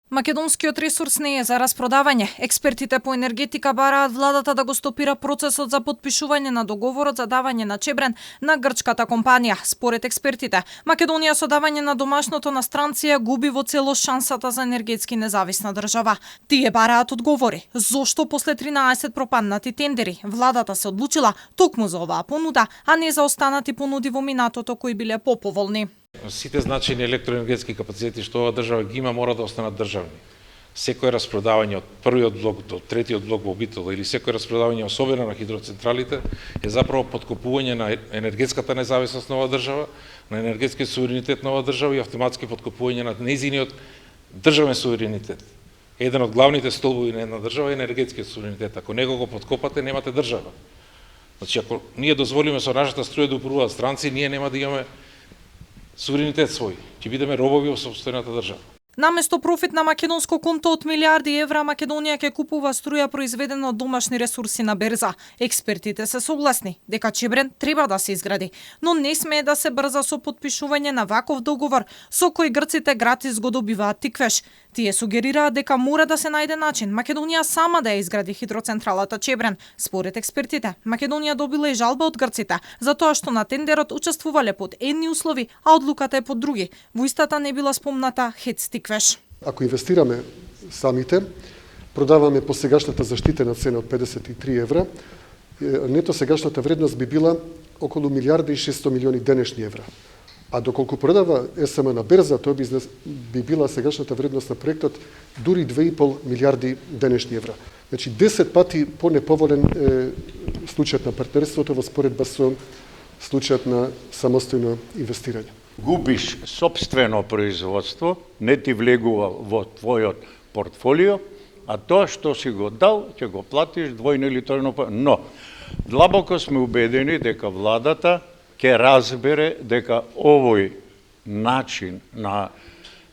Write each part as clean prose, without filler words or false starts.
Македонскиот ресурс не е за распродавање. Експертите по енергетика бараат владата да го стопира процесот за потпишување на договорот за давање на Чебрен на грчката компанија. Според експертите, Македонија со давање на домашното на странци ја губи во целост шансата за енергетски независна држава. Тие бараат одговори. Зошто после 13 пропаднати тендери владата се одлучила токму за оваа понуда, а не за останати понуди во минатото кои биле поповолни? Сите значајни електроенергетски капацитети што оваа држава ги има мора да останат државни. Секој распродавање од првиот блок до третиот блок во Битола или секој распродавање особено на хидроцентралите е заправо подкопување на енергетската независност на оваа држава, на енергетскиот суверенитет на оваа држава и автоматски подкопување на нејзиниот државен суверенитет. Еден од главните столбови на една држава е енергетскиот суверенитет. Ако него го подкопате, немате држава. Значи, ако ние дозволиме со нашата струја да упруваат странци, ние нема да имаме суверенитет свој, ќе бидеме робови во сопствената држава. Наместо профит на македонско конто од милиарди евра, Македонија ќе купува струја произведена од домашни ресурси на берза. Експертите се согласни дека Чебрен треба да се изгради, но не смее да се брза со потпишување на ваков договор со кој грците гратис го добиваат тиквеш. Тие сугерираат дека мора да се најде начин Македонија сама да ја изгради хидроцентралата Чебрен. Според експертите, Македонија добила и жалба од грците за тоа што на тендерот учествувале под едни услови, а одлуката е под други. Во истата не била спомната ХЕЦ тиквеш. Ако инвестираме самите, продаваме по сегашната заштитена цена од 53 евра, нето сегашната вредност би била околу милиарда и 600 милиони денешни евра. А доколку продава СМ на берза, тоа би била сегашната вредност на проектот дури 2,5 милиарди денешни евра. Значи 10 пати понеповолен е случајот на партнерството во споредба со случајот на самостојно инвестирање. Губиш собствено производство, не ти влегува во твојот портфолио, а тоа што си го дал, ќе го платиш двојно или тројно. Но, длабоко сме убедени дека владата ќе разбере дека овој начин на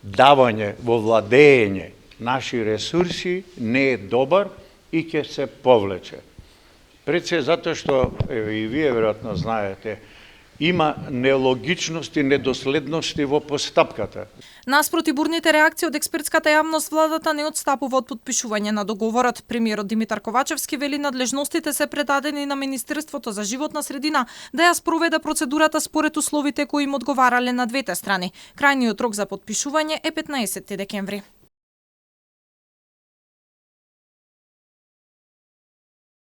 давање во владење наши ресурси не е добар и ќе се повлече. Пред се затоа што, и вие веројатно знаете, има нелогичности, недоследности во постапката. Наспроти бурните реакции од експертската јавност, владата не отстапува од потпишување на договорот. Премиерот Димитар Ковачевски вели надлежностите се предадени на Министерството за животна средина да ја спроведе процедурата според условите кои им одговарале на двете страни. Крајниот рок за потпишување е 15 декември.